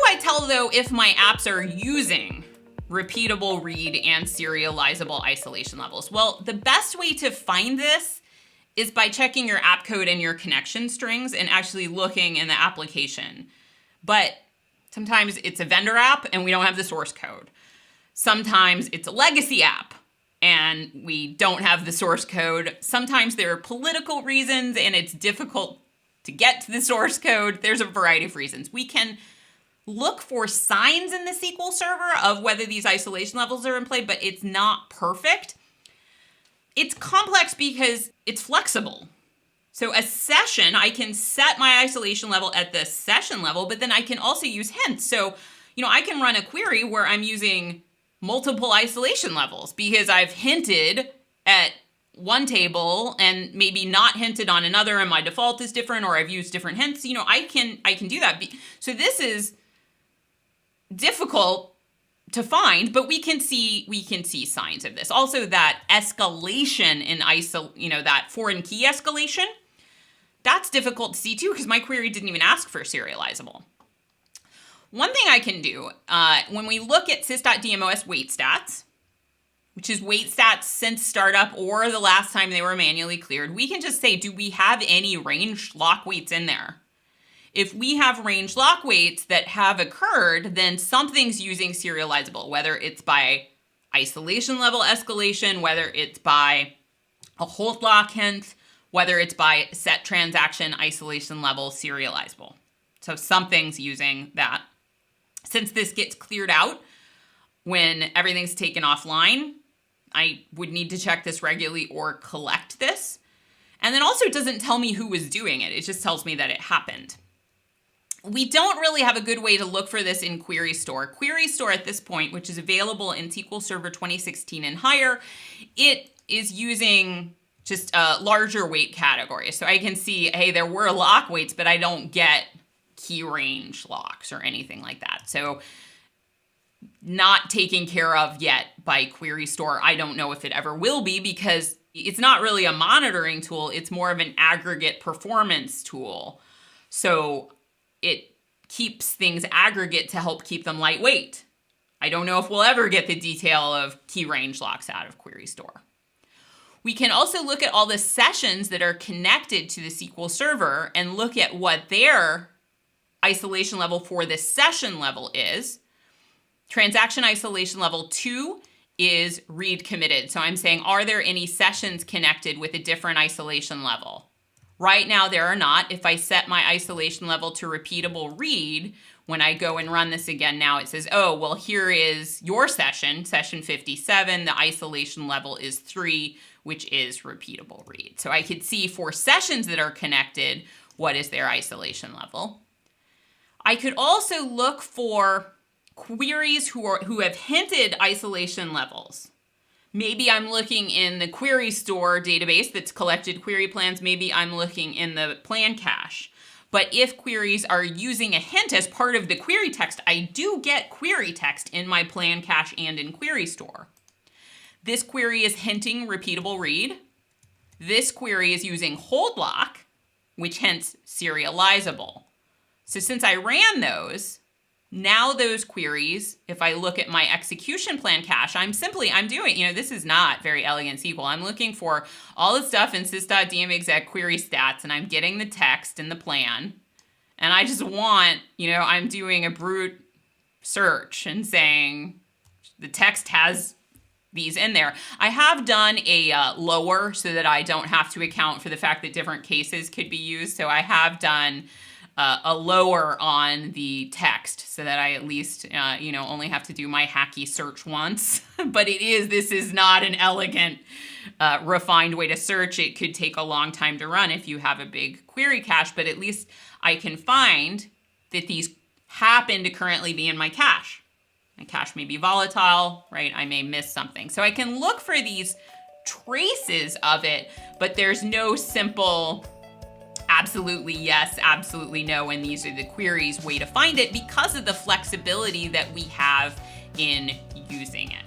I tell, though, if my apps are using repeatable read and serializable isolation levels? Well, the best way to find this is by checking your app code and your connection strings and actually looking in the application. But sometimes it's a vendor app and we don't have the source code. Sometimes it's a legacy app and we don't have the source code. Sometimes there are political reasons and it's difficult to get to the source code. There's a variety of reasons. We can look for signs in the SQL Server of whether these isolation levels are in play, but it's not perfect. It's complex because it's flexible. So a session, I can set my isolation level at the session level, but then I can also use hints. So, I can run a query where I'm using multiple isolation levels because I've hinted at one table and maybe not hinted on another and my default is different, or I've used different hints. I can do that. So this is difficult to find, but we can see signs of this. Also, that escalation in that foreign key escalation, that's difficult to see too because my query didn't even ask for serializable. One thing I can do when we look at sys.dmos wait stats, which is wait stats since startup or the last time they were manually cleared, we can just say, do we have any ranged lock waits in there? If we have ranged lock waits that have occurred, then something's using serializable, whether it's by isolation level escalation, whether it's by a hold lock hint, whether it's by set transaction isolation level serializable. So something's using that. Since this gets cleared out when everything's taken offline, I would need to check this regularly or collect this. And then also it doesn't tell me who was doing it. It just tells me that it happened. We don't really have a good way to look for this in Query Store. Query Store at this point, which is available in SQL Server 2016 and higher, it is using just a larger weight category. So I can see, hey, there were lock weights, but I don't get key range locks or anything like that. So not taken care of yet by Query Store. I don't know if it ever will be because it's not really a monitoring tool. It's more of an aggregate performance tool. So it keeps things aggregate to help keep them lightweight. I don't know if we'll ever get the detail of key range locks out of Query Store. We can also look at all the sessions that are connected to the SQL Server and look at what their isolation level for the session level is. Transaction isolation level 2 is read committed. So I'm saying, are there any sessions connected with a different isolation level? Right now, there are not. If I set my isolation level to repeatable read, when I go and run this again now, it says, oh, well, here is your session 57. The isolation level is 3, which is repeatable read. So I could see for sessions that are connected, what is their isolation level. I could also look for queries who have hinted isolation levels. Maybe I'm looking in the Query Store database that's collected query plans. Maybe I'm looking in the plan cache. But if queries are using a hint as part of the query text, I do get query text in my plan cache and in Query Store. This query is hinting repeatable read. This query is using hold lock, which hints serializable. So since I ran those, now those queries, if I look at my execution plan cache, I'm doing, this is not very elegant SQL. I'm looking for all the stuff in sys.dmexec query stats, and I'm getting the text in the plan. And I just want, I'm doing a brute search and saying the text has these in there. I have done a lower so that I don't have to account for the fact that different cases could be used. So I have done a lower on the text so that I at least, only have to do my hacky search once. But this is not an elegant, refined way to search. It could take a long time to run if you have a big query cache, but at least I can find that these happen to currently be in my cache. My cache may be volatile, right? I may miss something. So I can look for these traces of it, but there's no simple absolutely yes, absolutely no, and these are the queries way to find it because of the flexibility that we have in using it.